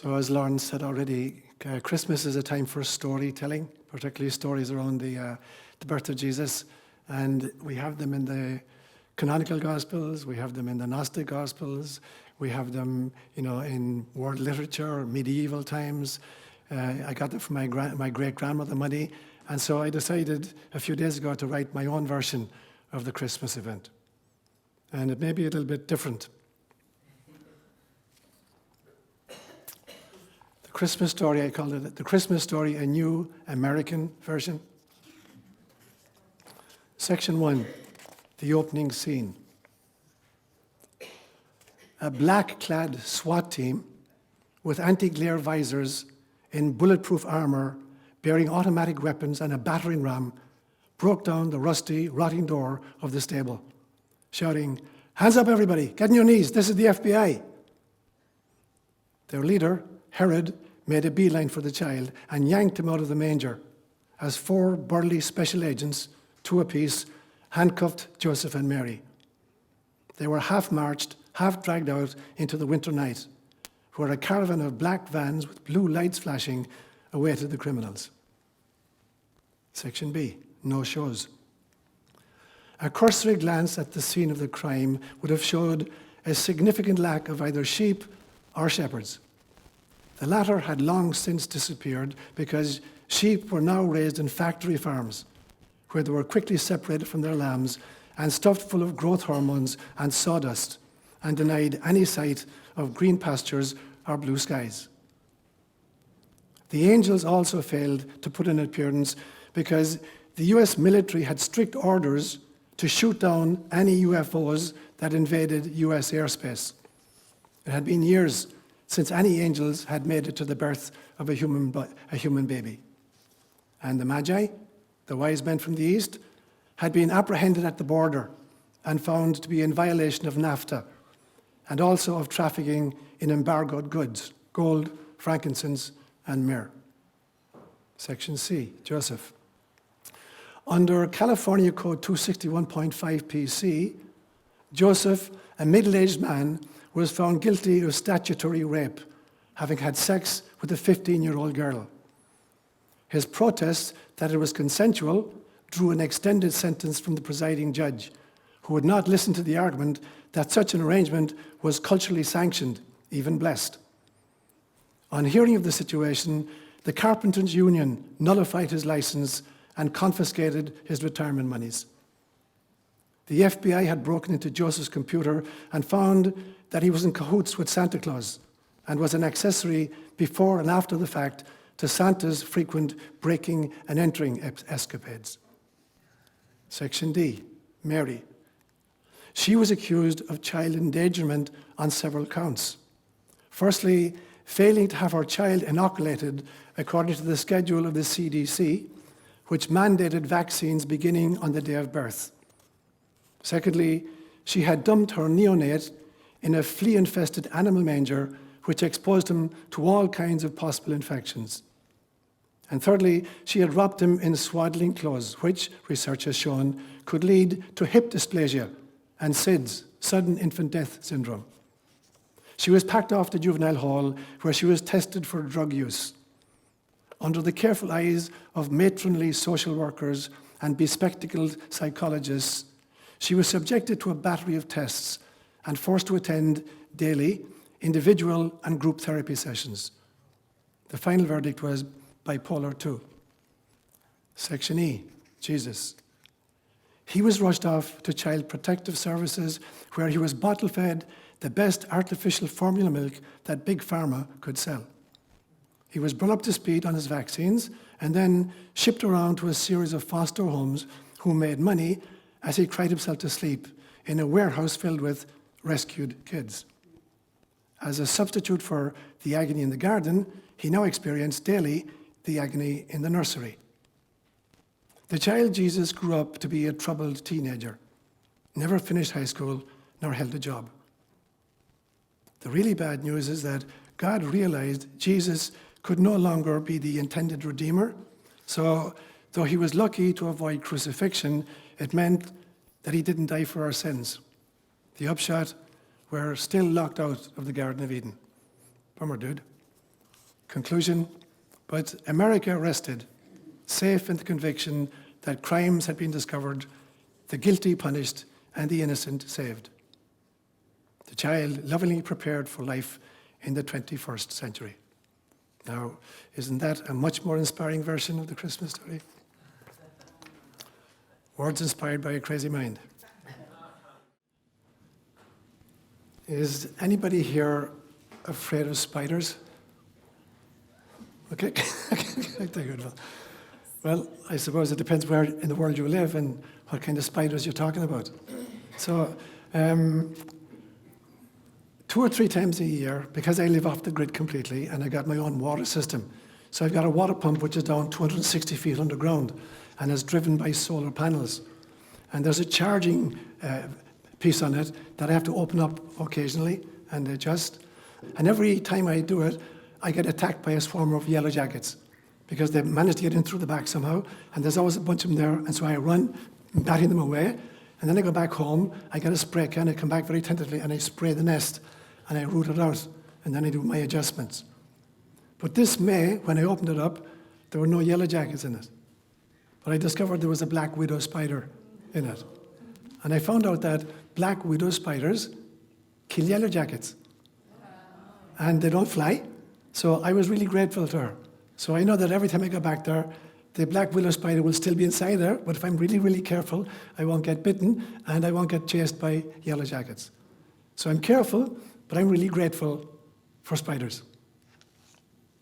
So as Lauren said already, Christmas is a time for storytelling, particularly stories around the birth of Jesus. And we have them in the canonical Gospels, we have them in the Gnostic Gospels, we have them, in world literature, medieval times. I got them from my great-grandmother, Muddy. And so I decided a few days ago to write my own version of the Christmas event. And it may be a little bit different. The Christmas story, I called it the Christmas story, a new American version. Section 1, the opening scene. A black-clad SWAT team with anti-glare visors in bulletproof armor, bearing automatic weapons and a battering ram, broke down the rusty, rotting door of the stable, shouting, "Hands up, everybody! Get on your knees! This is the FBI!" Their leader, Herod, made a beeline for the child and yanked him out of the manger as 4 burly special agents, 2 apiece, handcuffed Joseph and Mary. They were half marched, half dragged out into the winter night, where a caravan of black vans with blue lights flashing awaited the criminals. Section B, no shows. A cursory glance at the scene of the crime would have showed a significant lack of either sheep or shepherds. The latter had long since disappeared because sheep were now raised in factory farms, where they were quickly separated from their lambs and stuffed full of growth hormones and sawdust, and denied any sight of green pastures or blue skies. The angels also failed to put in an appearance because the US military had strict orders to shoot down any UFOs that invaded US airspace. It had been years since any angels had made it to the birth of a human baby. And the Magi, the wise men from the east, had been apprehended at the border and found to be in violation of NAFTA, and also of trafficking in embargoed goods, gold, frankincense, and myrrh. Section C, Joseph. Under California Code 261.5 PC, Joseph, a middle-aged man, was found guilty of statutory rape, having had sex with a 15-year-old girl. His protest that it was consensual drew an extended sentence from the presiding judge, who would not listen to the argument that such an arrangement was culturally sanctioned, even blessed. On hearing of the situation, the Carpenters' Union nullified his license and confiscated his retirement monies. The FBI had broken into Joseph's computer and found that he was in cahoots with Santa Claus and was an accessory before and after the fact to Santa's frequent breaking and entering escapades. Section D, Mary. She was accused of child endangerment on several counts. Firstly, failing to have her child inoculated according to the schedule of the CDC, which mandated vaccines beginning on the day of birth. Secondly, she had dumped her neonate in a flea-infested animal manger, which exposed him to all kinds of possible infections. And thirdly, she had wrapped him in swaddling clothes, which, research has shown, could lead to hip dysplasia and SIDS, sudden infant death syndrome. She was packed off to juvenile hall, where she was tested for drug use. Under the careful eyes of matronly social workers and bespectacled psychologists, she was subjected to a battery of tests and forced to attend daily individual and group therapy sessions. The final verdict was bipolar 2. Section E, Jesus. He was rushed off to Child Protective Services, where he was bottle-fed the best artificial formula milk that Big Pharma could sell. He was brought up to speed on his vaccines and then shipped around to a series of foster homes who made money as he cried himself to sleep in a warehouse filled with rescued kids. As a substitute for the agony in the garden, he now experienced daily the agony in the nursery. The child Jesus grew up to be a troubled teenager, never finished high school, nor held a job. The really bad news is that God realized Jesus could no longer be the intended Redeemer, so though he was lucky to avoid crucifixion, it meant that he didn't die for our sins. The upshot, we're still locked out of the Garden of Eden. Bummer, dude. Conclusion, but America rested, safe in the conviction that crimes had been discovered, the guilty punished, and the innocent saved. The child lovingly prepared for life in the 21st century. Now, isn't that a much more inspiring version of the Christmas story? Words inspired by a crazy mind. Is anybody here afraid of spiders? Okay, good. Well, I suppose it depends where in the world you live and what kind of spiders you're talking about. So, 2 or 3 times a year, because I live off the grid completely and I got my own water system. So I've got a water pump which is down 260 feet underground and is driven by solar panels. And there's a charging piece on it that I have to open up occasionally and adjust. And every time I do it, I get attacked by a swarm of yellow jackets because they managed to get in through the back somehow. And there's always a bunch of them there. And so I run, batting them away. And then I go back home, I get a spray can, I come back very tentatively and I spray the nest and I root it out. And then I do my adjustments. But this May, when I opened it up, there were no yellow jackets in it. But I discovered there was a black widow spider in it. And I found out that black widow spiders kill yellow jackets. And they don't fly. So I was really grateful to her. So I know that every time I go back there, the black widow spider will still be inside there, but if I'm really, really careful, I won't get bitten and I won't get chased by yellow jackets. So I'm careful, but I'm really grateful for spiders.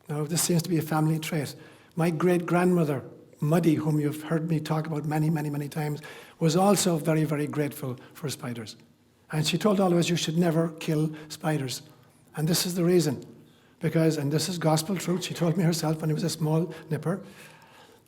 Now, this seems to be a family trait. My great-grandmother, Muddy, whom you've heard me talk about many, many, many times, was also very, very grateful for spiders. And she told all of us, you should never kill spiders. And this is the reason. Because, and this is gospel truth, she told me herself when he was a small nipper,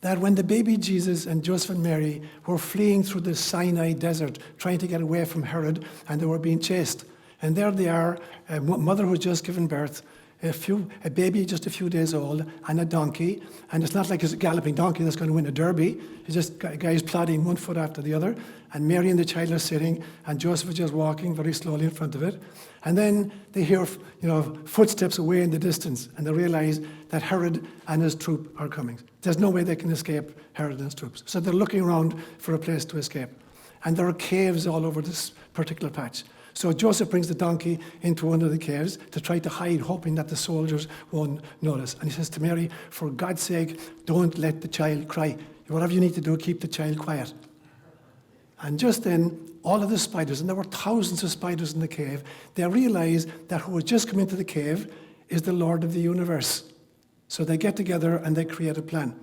that when the baby Jesus and Joseph and Mary were fleeing through the Sinai desert, trying to get away from Herod, and they were being chased. And there they are, a mother who had just given birth, a baby just a few days old, and a donkey. And it's not like it's a galloping donkey that's going to win a derby. It's just guys plodding one foot after the other. And Mary and the child are sitting, and Joseph is just walking very slowly in front of it. And then they hear, footsteps away in the distance, and they realize that Herod and his troop are coming. There's no way they can escape Herod and his troops. So they're looking around for a place to escape. And there are caves all over this particular patch. So Joseph brings the donkey into one of the caves to try to hide, hoping that the soldiers won't notice. And he says to Mary, for God's sake, don't let the child cry. Whatever you need to do, keep the child quiet. And just then, all of the spiders, and there were thousands of spiders in the cave, they realized that who had just come into the cave is the Lord of the universe. So they get together and they create a plan.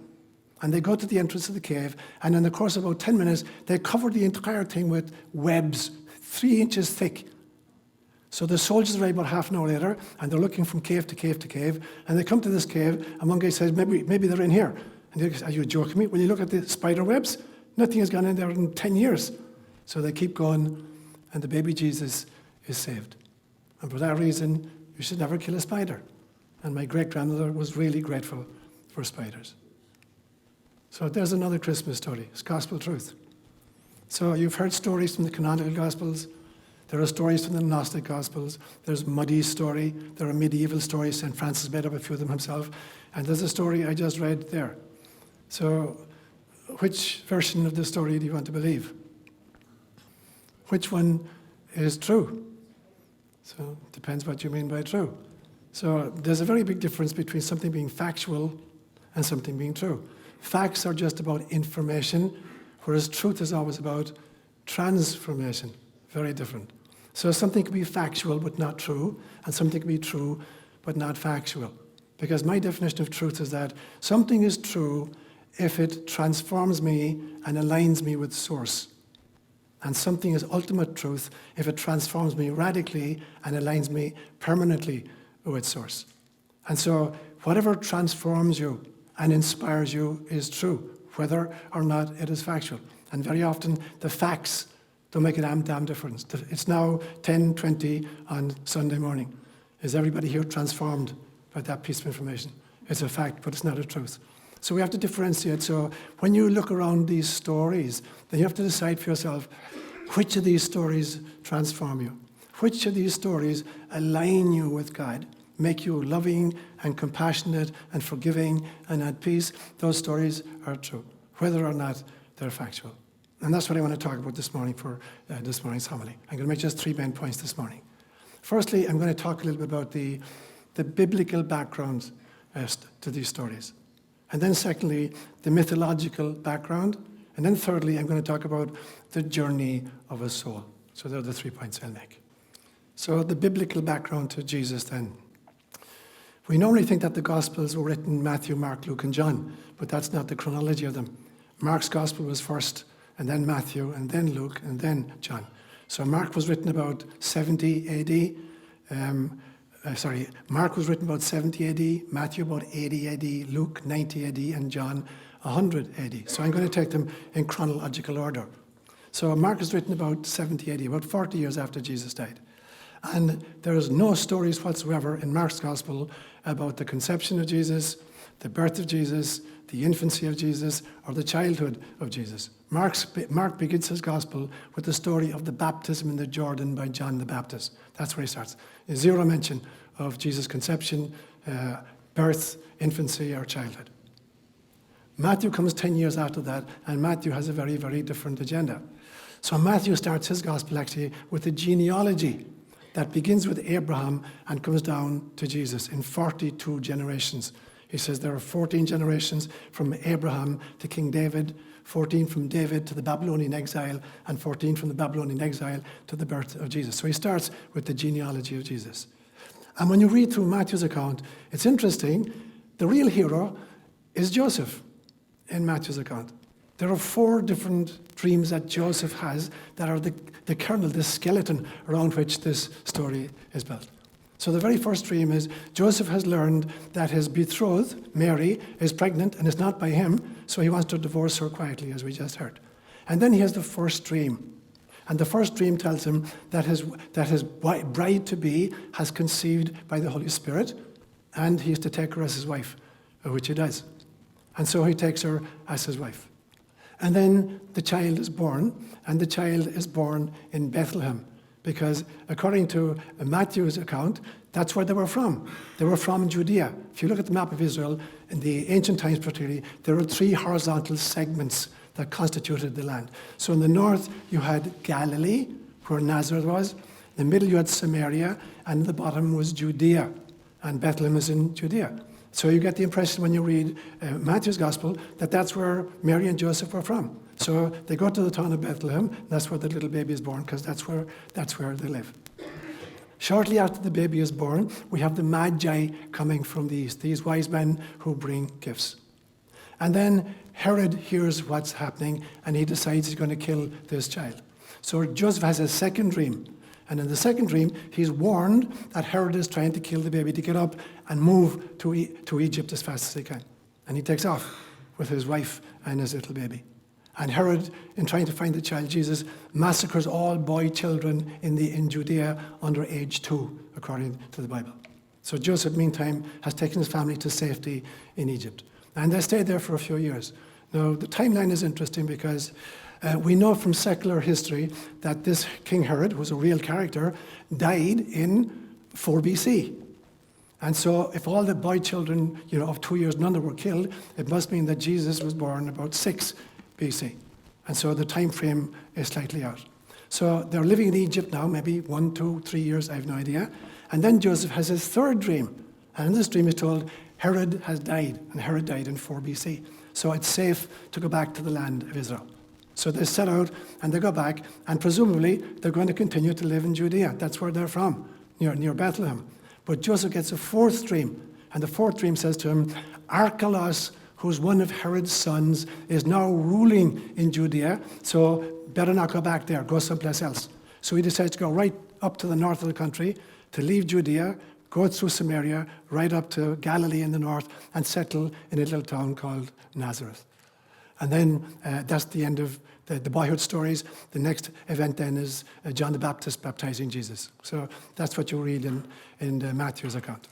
And they go to the entrance of the cave, and in the course of about 10 minutes, they cover the entire thing with webs, 3 inches thick. So the soldiers arrive about half an hour later, and they're looking from cave to cave to cave, and they come to this cave, and one guy says, maybe they're in here. And the other guy says, are you joking me? When you look at the spider webs, nothing has gone in there in 10 years. So they keep going, and the baby Jesus is saved. And for that reason, you should never kill a spider. And my great-grandmother was really grateful for spiders. So there's another Christmas story. It's gospel truth. So you've heard stories from the canonical Gospels. There are stories from the Gnostic Gospels. There's Muddy's story. There are medieval stories. St. Francis made up a few of them himself. And there's a story I just read there. So which version of the story do you want to believe? Which one is true? So it depends what you mean by true. So there's a very big difference between something being factual and something being true. Facts are just about information, whereas truth is always about transformation. Very different. So something can be factual but not true, and something can be true but not factual. Because my definition of truth is that something is true if it transforms me and aligns me with source. And something is ultimate truth if it transforms me radically and aligns me permanently with source. And so whatever transforms you and inspires you is true, whether or not it is factual. And very often the facts don't make a damn difference. It's now 10:20 on Sunday morning. Is everybody here transformed by that piece of information? It's a fact, but it's not a truth. So we have to differentiate. So when you look around these stories, then you have to decide for yourself, which of these stories transform you? Which of these stories align you with God? make you loving and compassionate and forgiving and at peace, those stories are true, whether or not they're factual. And that's what I want to talk about this morning for this morning's homily. I'm going to make just 3 main points this morning. Firstly, I'm going to talk a little bit about the biblical background to these stories. And then secondly, the mythological background. And then thirdly, I'm going to talk about the journey of a soul. So they're the 3 points I'll make. So the biblical background to Jesus then. We normally think that the Gospels were written Matthew, Mark, Luke, and John, but that's not the chronology of them. Mark's Gospel was first, and then Matthew, and then Luke, and then John. So Mark was written about 70 AD. Mark was written about 70 AD, Matthew about 80 AD, Luke 90 AD, and John 100 AD. So I'm going to take them in chronological order. So Mark is written about 70 AD, about 40 years after Jesus died. And there's no stories whatsoever in Mark's Gospel about the conception of Jesus, the birth of Jesus, the infancy of Jesus, or the childhood of Jesus. Mark begins his Gospel with the story of the baptism in the Jordan by John the Baptist. That's where he starts. There's zero mention of Jesus' conception, birth, infancy, or childhood. Matthew comes 10 years after that, and Matthew has a very, very different agenda. So Matthew starts his Gospel actually with a genealogy that begins with Abraham and comes down to Jesus in 42 generations. He says there are 14 generations from Abraham to King David, 14 from David to the Babylonian exile, and 14 from the Babylonian exile to the birth of Jesus. So he starts with the genealogy of Jesus. And when you read through Matthew's account, it's interesting. The real hero is Joseph in Matthew's account. There are 4 different dreams that Joseph has that are the kernel, the skeleton around which this story is built. So the very first dream is Joseph has learned that his betrothed, Mary, is pregnant and it's not by him, so he wants to divorce her quietly, as we just heard. And then he has the first dream. And the first dream tells him that his bride-to-be has conceived by the Holy Spirit, and he is to take her as his wife, which he does. And so he takes her as his wife. And then the child is born, and the child is born in Bethlehem, because according to Matthew's account, that's where they were from. They were from Judea. If you look at the map of Israel, in the ancient times particularly, there were 3 horizontal segments that constituted the land. So in the north, you had Galilee, where Nazareth was. In the middle, you had Samaria, and in the bottom was Judea, and Bethlehem is in Judea. So you get the impression when you read Matthew's Gospel that that's where Mary and Joseph were from. So they go to the town of Bethlehem. That's where the little baby is born, because that's where they live. Shortly after the baby is born, we have the Magi coming from the east, these wise men who bring gifts. And then Herod hears what's happening, and he decides he's going to kill this child. So Joseph has a second dream. And in the second dream, he's warned that Herod is trying to kill the baby, to get up and move to Egypt as fast as he can. And he takes off with his wife and his little baby. And Herod, in trying to find the child Jesus, massacres all boy children in Judea under age 2, according to the Bible. So Joseph, meantime, has taken his family to safety in Egypt. And they stayed there for a few years. Now, the timeline is interesting because we know from secular history that this King Herod, who was a real character, died in 4 BC. And so if all the boy children, of 2 years, none of them were killed, it must mean that Jesus was born about 6 BC. And so the time frame is slightly out. So they're living in Egypt now, maybe 1, 2, 3 years, I have no idea. And then Joseph has his third dream. And in this dream, he's told Herod has died, and Herod died in 4 BC. So it's safe to go back to the land of Israel. So they set out and they go back, and presumably they're going to continue to live in Judea. That's where they're from, near Bethlehem. But Joseph gets a 4th dream, and the 4th dream says to him, Archelaus, who's one of Herod's sons, is now ruling in Judea, so better not go back there, go someplace else. So he decides to go right up to the north of the country, to leave Judea, go through Samaria, right up to Galilee in the north, and settle in a little town called Nazareth. And then that's the end of the boyhood stories. The next event then is John the Baptist baptizing Jesus. So that's what you read in Matthew's account.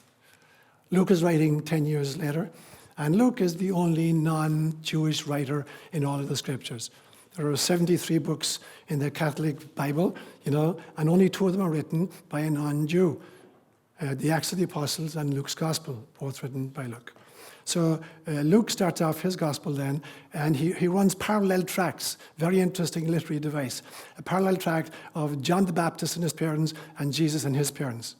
Luke is writing 10 years later, and Luke is the only non-Jewish writer in all of the scriptures. There are 73 books in the Catholic Bible, and only 2 of them are written by a non-Jew. the Acts of the Apostles and Luke's Gospel, both written by Luke. So Luke starts off his Gospel then, and he runs parallel tracks, very interesting literary device, a parallel track of John the Baptist and his parents and Jesus and his parents.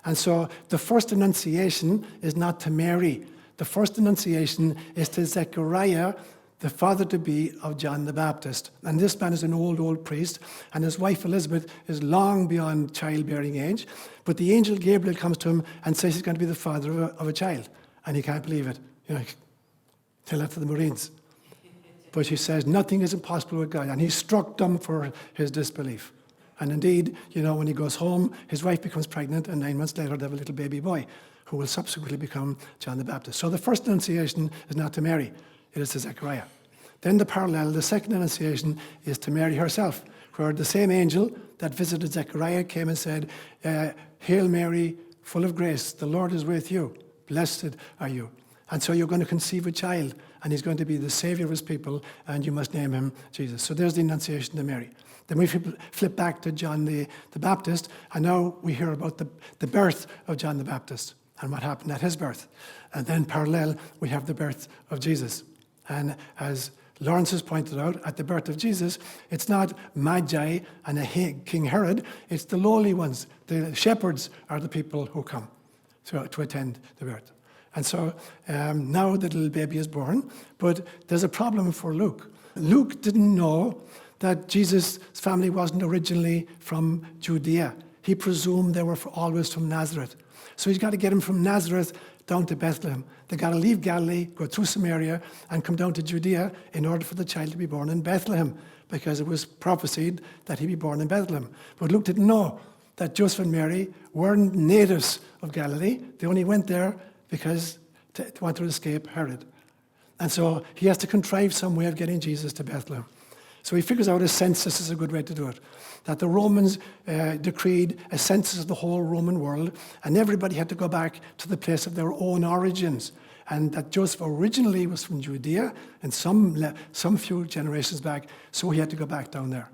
And so the first annunciation is not to Mary. The first annunciation is to Zechariah, the father-to-be of John the Baptist. And this man is an old priest, and his wife Elizabeth is long beyond childbearing age. But the angel Gabriel comes to him and says he's going to be the father of a child. And he can't believe it. Tell that to the Marines. But he says nothing is impossible with God. And he's struck dumb for his disbelief. And indeed, when he goes home, his wife becomes pregnant, and 9 months later they have a little baby boy who will subsequently become John the Baptist. So the first annunciation is not to Mary. It is to Zechariah. Then the second annunciation is to Mary herself, where the same angel that visited Zechariah came and said, Hail Mary, full of grace, the Lord is with you. Blessed are you. And so you're going to conceive a child, and he's going to be the Savior of his people, and you must name him Jesus. So there's the annunciation to Mary. Then we flip back to John the Baptist, and now we hear about the birth of John the Baptist and what happened at his birth. And then parallel, we have the birth of Jesus. And as Lawrence has pointed out, at the birth of Jesus, it's not Magi and King Herod, it's the lowly ones. The shepherds are the people who come to attend the birth. And so now the little baby is born, but there's a problem for Luke. Luke didn't know that Jesus' family wasn't originally from Judea. He presumed they were always from Nazareth. So he's got to get him from Nazareth down to Bethlehem. They got to leave Galilee, go through Samaria, and come down to Judea in order for the child to be born in Bethlehem, because it was prophesied that he'd be born in Bethlehem. But Luke didn't know that Joseph and Mary weren't natives of Galilee. They only went there because they wanted to escape Herod. And so he has to contrive some way of getting Jesus to Bethlehem. So he figures out a census is a good way to do it. That the Romans decreed a census of the whole Roman world, and everybody had to go back to the place of their own origins. And that Joseph originally was from Judea, and some few generations back, so he had to go back down there.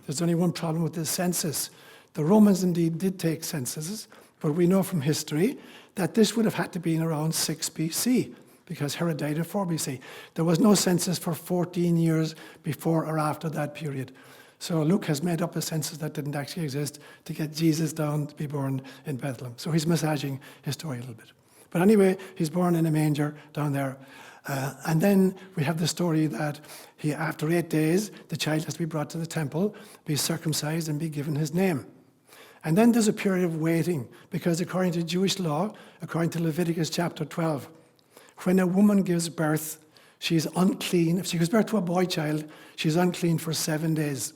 There's only one problem with this census. The Romans indeed did take censuses, but we know from history that this would have had to be in around 6 BC. Because Herod died in 4 BC. There was no census for 14 years before or after that period. So Luke has made up a census that didn't actually exist to get Jesus down to be born in Bethlehem. So he's massaging his story a little bit. But anyway, he's born in a manger down there. And then we have the story that after 8 days, the child has to be brought to the temple, be circumcised, and be given his name. And then there's a period of waiting, because according to Jewish law, according to Leviticus chapter 12, when a woman gives birth, she's unclean. If she gives birth to a boy child, she's unclean for 7 days.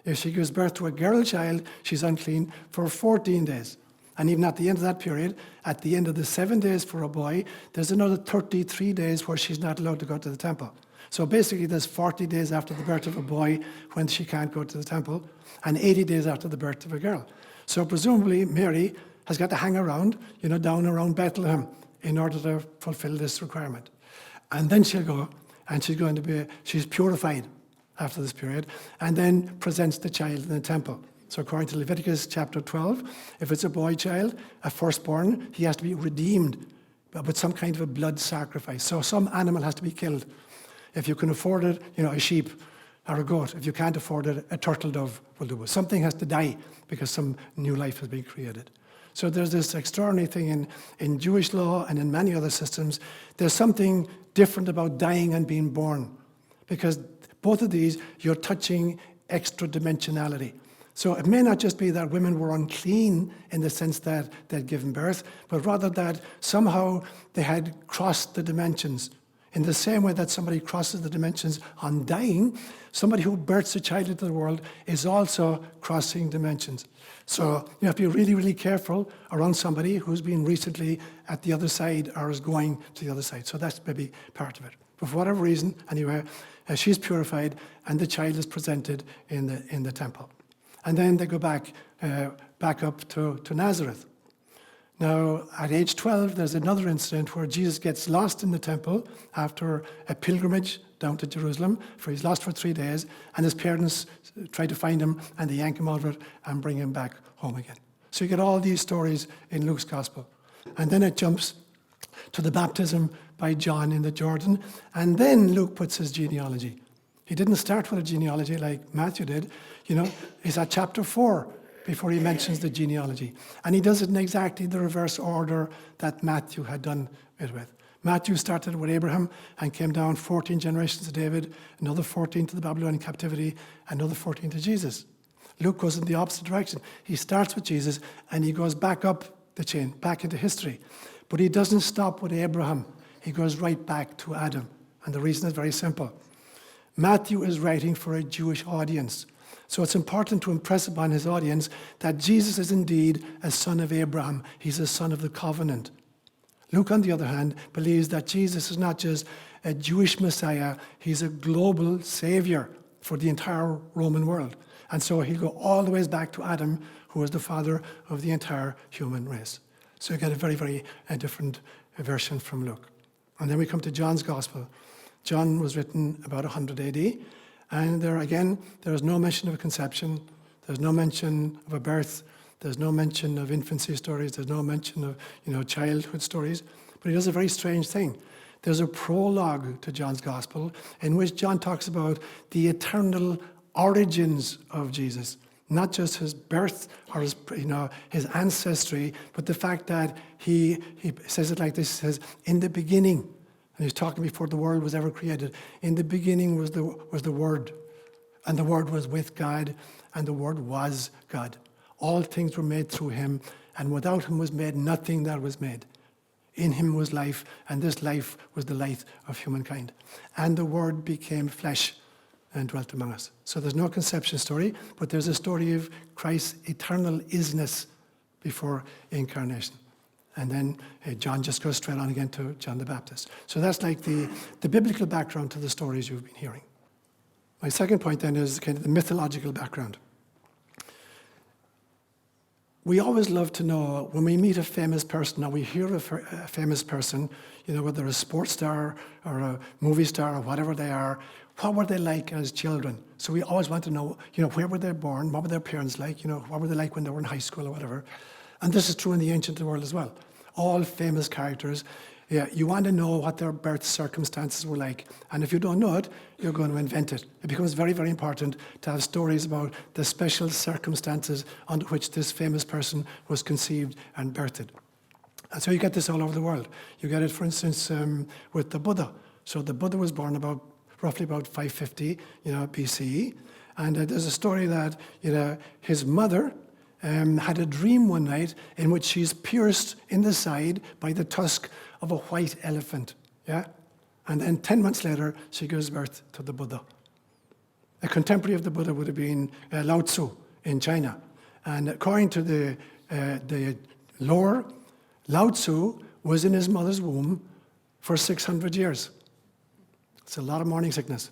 If she gives birth to a girl child, she's unclean for 14 days. And even at the end of that period, at the end of the 7 days for a boy, there's another 33 days where she's not allowed to go to the temple. So basically, there's 40 days after the birth of a boy when she can't go to the temple, and 80 days after the birth of a girl. So presumably, Mary has got to hang around, down around Bethlehem, in order to fulfill this requirement. And then she'll go, and she's purified after this period, and then presents the child in the temple. So according to Leviticus chapter 12, if it's a boy child, a firstborn, he has to be redeemed with some kind of a blood sacrifice. So some animal has to be killed. If you can afford it, a sheep or a goat. If you can't afford it, a turtle dove will do it. Something has to die because some new life has been created. So there's this extraordinary thing in Jewish law and in many other systems. There's something different about dying and being born, because both of these, you're touching extra dimensionality. So it may not just be that women were unclean in the sense that they'd given birth, but rather that somehow they had crossed the dimensions. In the same way that somebody crosses the dimensions on dying, somebody who births a child into the world is also crossing dimensions. So you have to be really, really careful around somebody who's been recently at the other side or is going to the other side. So that's maybe part of it. But for whatever reason, anyway, she's purified and the child is presented in the temple. And then they go back up to Nazareth. Now, at age 12, there's another incident where Jesus gets lost in the temple after a pilgrimage down to Jerusalem, for he's lost for 3 days, and his parents try to find him, and they yank him out of it and bring him back home again. So you get all these stories in Luke's gospel. And then it jumps to the baptism by John in the Jordan. And then Luke puts his genealogy. He didn't start with a genealogy like Matthew did. He's at chapter 4 before he mentions the genealogy. And he does it in exactly the reverse order that Matthew had done it with. Matthew started with Abraham and came down 14 generations to David, another 14 to the Babylonian captivity, another 14 to Jesus. Luke goes in the opposite direction. He starts with Jesus and he goes back up the chain, back into history. But he doesn't stop with Abraham. He goes right back to Adam. And the reason is very simple. Matthew is writing for a Jewish audience. So it's important to impress upon his audience that Jesus is indeed a son of Abraham. He's a son of the covenant. Luke, on the other hand, believes that Jesus is not just a Jewish Messiah, he's a global savior for the entire Roman world. And so he'll go all the way back to Adam, who was the father of the entire human race. So you get a very, very different version from Luke. And then we come to John's Gospel. John was written about 100 AD. And there is no mention of a conception. There's no mention of a birth. There's no mention of infancy stories. There's no mention of childhood stories. But he does a very strange thing. There's a prologue to John's Gospel in which John talks about the eternal origins of Jesus. Not just his birth or his ancestry, but the fact that he says it like this, he says, in the beginning, and he's talking before the world was ever created, in the beginning was the Word, and the Word was with God, and the Word was God. All things were made through him, and without him was made nothing that was made. In him was life, and this life was the light of humankind. And the Word became flesh and dwelt among us. So there's no conception story, but there's a story of Christ's eternal isness before incarnation. And then John just goes straight on again to John the Baptist. So that's like the biblical background to the stories you've been hearing. My second point then is kind of the mythological background. We always love to know when we meet a famous person or we hear of a famous person, whether a sports star or a movie star or whatever they are, what were they like as children? So we always want to know, where were they born? What were their parents like? What were they like when they were in high school or whatever? And this is true in the ancient world as well. All famous characters, you want to know what their birth circumstances were like. And if you don't know it, you're going to invent it. It becomes very, very important to have stories about the special circumstances under which this famous person was conceived and birthed. And so you get this all over the world. You get it, for instance, with the Buddha. So the Buddha was born roughly about 550, BCE. And there's a story that, his mother had a dream one night in which she's pierced in the side by the tusk of a white elephant. Yeah? And then 10 months later, she gives birth to the Buddha. A contemporary of the Buddha would have been Lao Tzu in China. And according to the lore, Lao Tzu was in his mother's womb for 600 years. It's a lot of morning sickness.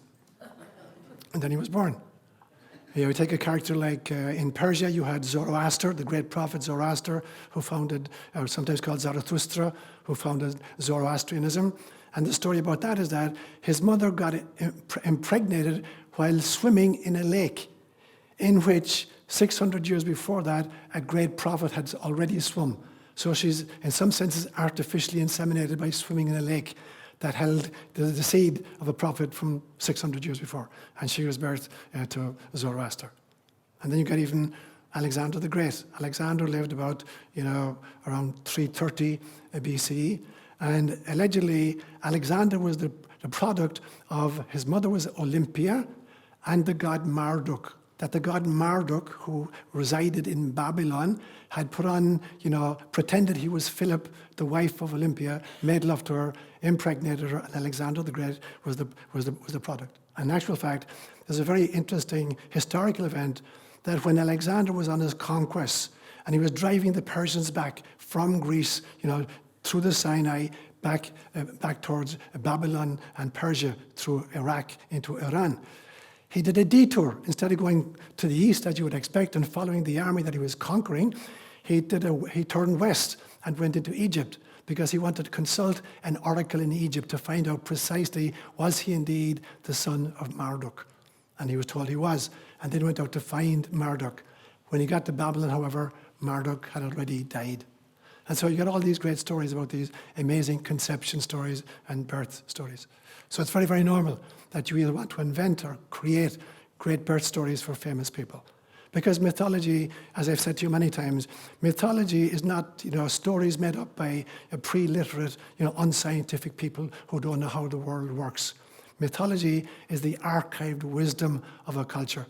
And then he was born. You take a character like in Persia, you had Zoroaster, the great prophet Zoroaster, who founded, or sometimes called Zarathustra, who founded Zoroastrianism. And the story about that is that his mother got impregnated while swimming in a lake in which 600 years before that, a great prophet had already swum. So she's, in some senses, artificially inseminated by swimming in a lake that held the seed of a prophet from 600 years before. And she was birthed to Zoroaster. And then you get even Alexander the Great. Alexander lived about, around 330 BCE. And allegedly, Alexander was the product of, his mother was Olympia and the god Marduk. That the god Marduk, who resided in Babylon, had put on, pretended he was Philip, the wife of Olympia, made love to her, impregnated her, and Alexander the Great was the product. In actual fact, there's a very interesting historical event that when Alexander was on his conquests and he was driving the Persians back from Greece, through the Sinai, back towards Babylon and Persia, through Iraq into Iran. He did a detour. Instead of going to the east, as you would expect, and following the army that he was conquering, he turned west and went into Egypt because he wanted to consult an oracle in Egypt to find out precisely, was he indeed the son of Marduk? And he was told he was, and then went out to find Marduk. When he got to Babylon, however, Marduk had already died. And so you get all these great stories about these amazing conception stories and birth stories. So it's very, very normal that you either want to invent or create great birth stories for famous people. Because mythology, as I've said to you many times, mythology is not, stories made up by a pre-literate, unscientific people who don't know how the world works. Mythology is the archived wisdom of a culture.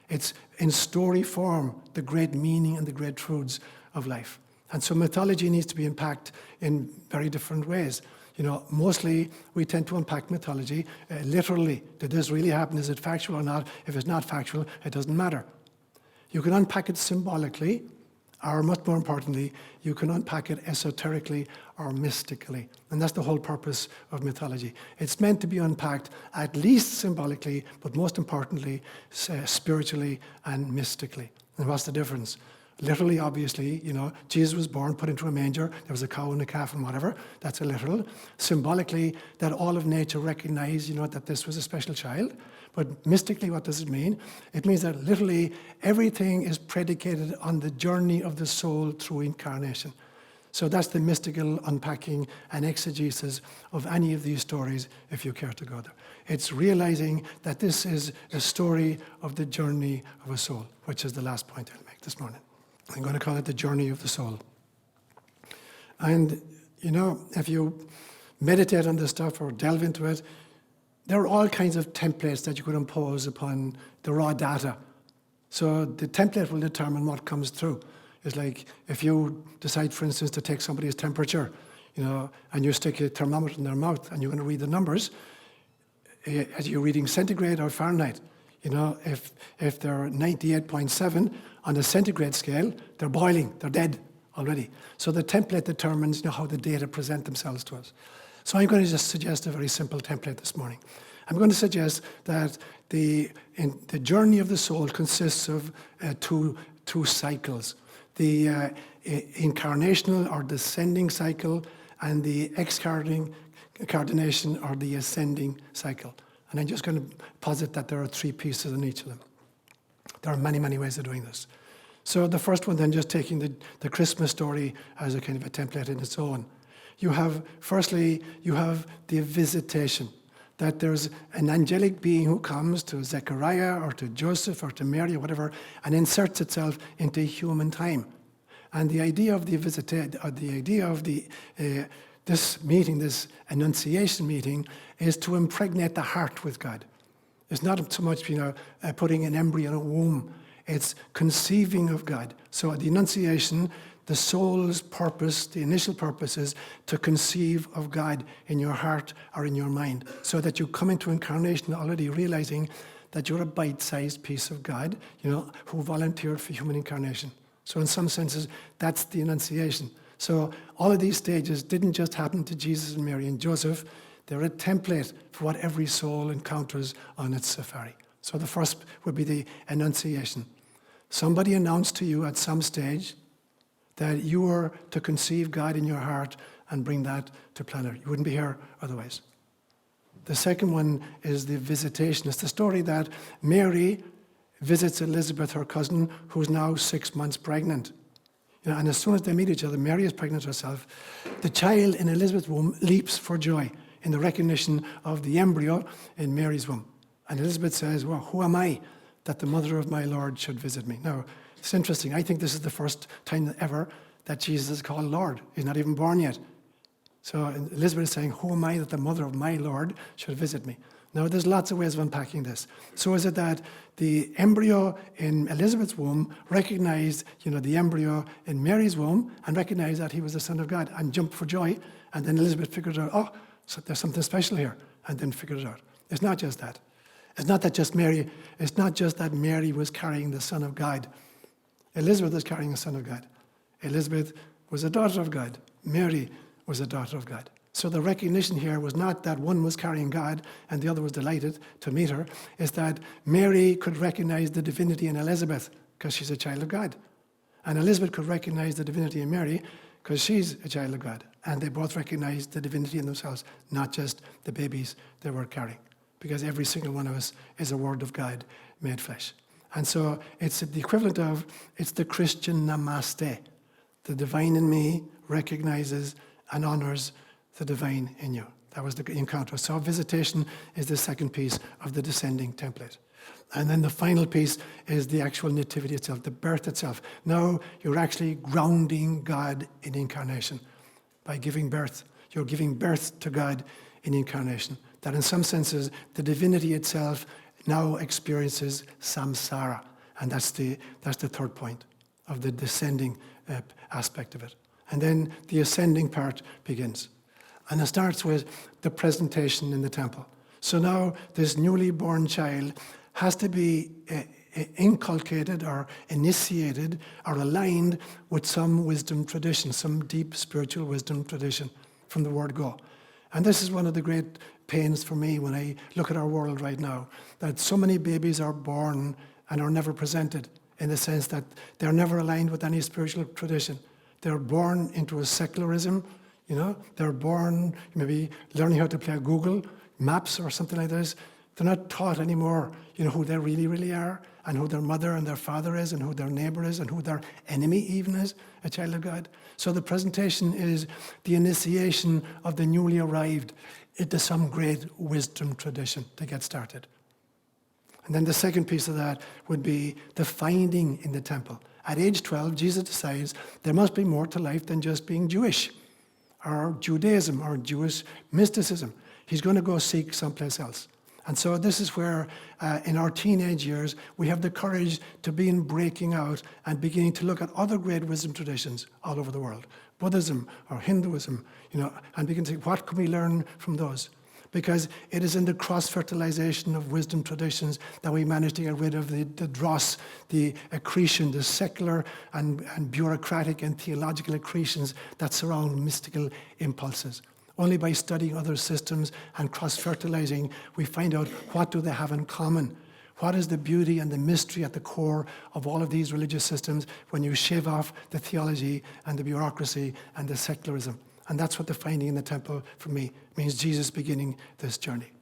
It's in story form, the great meaning and the great truths of life. And so mythology needs to be unpacked in very different ways. Mostly we tend to unpack mythology literally. Did this really happen? Is it factual or not? If it's not factual, it doesn't matter. You can unpack it symbolically, or much more importantly, you can unpack it esoterically or mystically. And that's the whole purpose of mythology. It's meant to be unpacked at least symbolically, but most importantly, spiritually and mystically. And what's the difference? Literally, obviously, Jesus was born, put into a manger, there was a cow and a calf and whatever, that's a literal. Symbolically, that all of nature recognized, that this was a special child. But mystically, what does it mean? It means that literally everything is predicated on the journey of the soul through incarnation. So that's the mystical unpacking and exegesis of any of these stories, if you care to go there. It's realizing that this is a story of the journey of a soul, which is the last point I'll make this morning. I'm going to call it the journey of the soul. And, if you meditate on this stuff or delve into it, there are all kinds of templates that you could impose upon the raw data. So the template will determine what comes through. It's like if you decide, for instance, to take somebody's temperature, and you stick a thermometer in their mouth and you're going to read the numbers, as you're reading centigrade or Fahrenheit. If they're 98.7 on the centigrade scale, they're boiling, they're dead already. So the template determines how the data present themselves to us. So I'm going to just suggest a very simple template this morning. I'm going to suggest that the journey of the soul consists of two cycles. The incarnational or descending cycle and the excarnation or the ascending cycle. And I'm just going to posit that there are three pieces in each of them. There are many, many ways of doing this. So the first one then, just taking the Christmas story as a kind of a template in its own. Firstly, you have the visitation, that there's an angelic being who comes to Zechariah or to Joseph or to Mary or whatever and inserts itself into human time. And the idea of this meeting, this Annunciation meeting, is to impregnate the heart with God. It's not so much, putting an embryo in a womb. It's conceiving of God. So at the Annunciation, the soul's purpose, the initial purpose, is to conceive of God in your heart or in your mind, so that you come into incarnation already realizing that you're a bite-sized piece of God, who volunteered for human incarnation. So in some senses, that's the Annunciation. So all of these stages didn't just happen to Jesus and Mary and Joseph. They're a template for what every soul encounters on its safari. So the first would be the Annunciation. Somebody announced to you at some stage that you were to conceive God in your heart and bring that to planet. You wouldn't be here otherwise. The second one is the visitation. It's the story that Mary visits Elizabeth, her cousin, who's now 6 months pregnant. And as soon as they meet each other, Mary is pregnant herself. The child in Elizabeth's womb leaps for joy in the recognition of the embryo in Mary's womb. And Elizabeth says, well, who am I that the mother of my Lord should visit me? Now, it's interesting. I think this is the first time ever that Jesus is called Lord. He's not even born yet. So Elizabeth is saying, who am I that the mother of my Lord should visit me? Now, there's lots of ways of unpacking this. So is it that the embryo in Elizabeth's womb recognized, the embryo in Mary's womb and recognized that he was the Son of God and jumped for joy, and then Elizabeth figured out, so there's something special here, and then figured it out. It's not just that. It's not just that Mary was carrying the Son of God. Elizabeth was carrying the Son of God. Elizabeth was a daughter of God. Mary was a daughter of God. So the recognition here was not that one was carrying God and the other was delighted to meet her. It's that Mary could recognize the divinity in Elizabeth because she's a child of God. And Elizabeth could recognize the divinity in Mary because she's a child of God. And they both recognized the divinity in themselves, not just the babies they were carrying. Because every single one of us is a word of God made flesh. And so it's the equivalent of, it's the Christian namaste. The divine in me recognizes and honors the divine in you. That was the encounter. So visitation is the second piece of the descending template. And then the final piece is the actual nativity itself, the birth itself. Now you're actually grounding God in incarnation. By giving birth, you're giving birth to God in incarnation. That in some senses, the divinity itself now experiences samsara. And that's the third point of the descending aspect of it. And then the ascending part begins. And it starts with the presentation in the temple. So now this newly born child has to be inculcated or initiated or aligned with some wisdom tradition, some deep spiritual wisdom tradition from the word go. And this is one of the great pains for me when I look at our world right now, that so many babies are born and are never presented, in the sense that they're never aligned with any spiritual tradition. They're born into a secularism, they're born maybe learning how to play Google Maps or something like this. They're not taught anymore, who they really, really are, and who their mother and their father is, and who their neighbor is, and who their enemy even is, a child of God. So the presentation is the initiation of the newly arrived into some great wisdom tradition to get started. And then the second piece of that would be the finding in the temple. At age 12, Jesus decides there must be more to life than just being Jewish, or Judaism, or Jewish mysticism. He's going to go seek someplace else. And so this is where, in our teenage years, we have the courage to begin breaking out and beginning to look at other great wisdom traditions all over the world. Buddhism or Hinduism, and begin to say, what can we learn from those? Because it is in the cross-fertilization of wisdom traditions that we manage to get rid of the dross, the accretion, the secular and bureaucratic and theological accretions that surround mystical impulses. Only by studying other systems and cross-fertilizing, we find out what do they have in common. What is the beauty and the mystery at the core of all of these religious systems when you shave off the theology and the bureaucracy and the secularism? And that's what the finding in the temple, for me, means Jesus beginning this journey.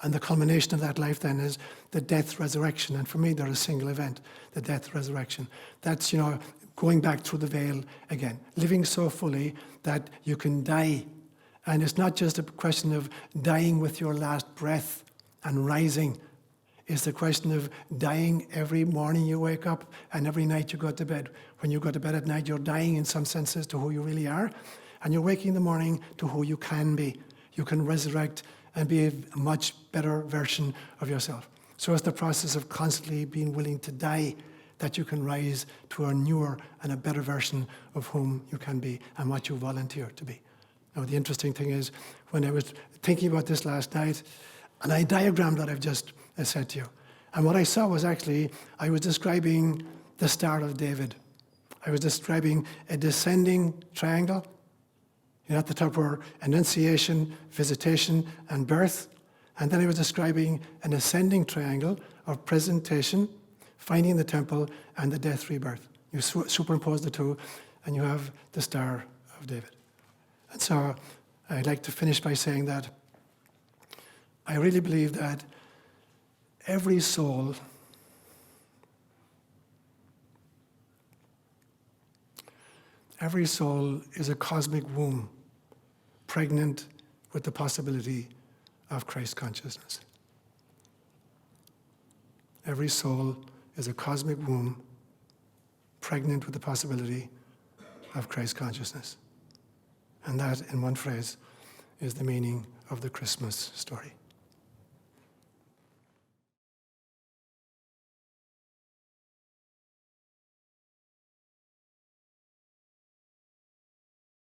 And the culmination of that life then is the death, resurrection. And for me, they're a single event, the death, resurrection. That's, going back through the veil again, living so fully that you can die. And it's not just a question of dying with your last breath and rising. It's the question of dying every morning you wake up and every night you go to bed. When you go to bed at night, you're dying in some senses to who you really are. And you're waking in the morning to who you can be. You can resurrect and be a much better version of yourself. So it's the process of constantly being willing to die that you can rise to a newer and a better version of whom you can be and what you volunteer to be. Now, the interesting thing is, when I was thinking about this last night, and I diagrammed what I've just said to you, and what I saw was actually, I was describing the Star of David. I was describing a descending triangle. At the top were Annunciation, Visitation, and Birth. And then I was describing an ascending triangle of presentation, finding the temple, and the death, rebirth. You superimpose the two, and you have the Star of David. And so I'd like to finish by saying that I really believe that every soul is a cosmic womb, pregnant with the possibility of Christ consciousness. Every soul is a cosmic womb, pregnant with the possibility of Christ consciousness. And that, in one phrase, is the meaning of the Christmas story.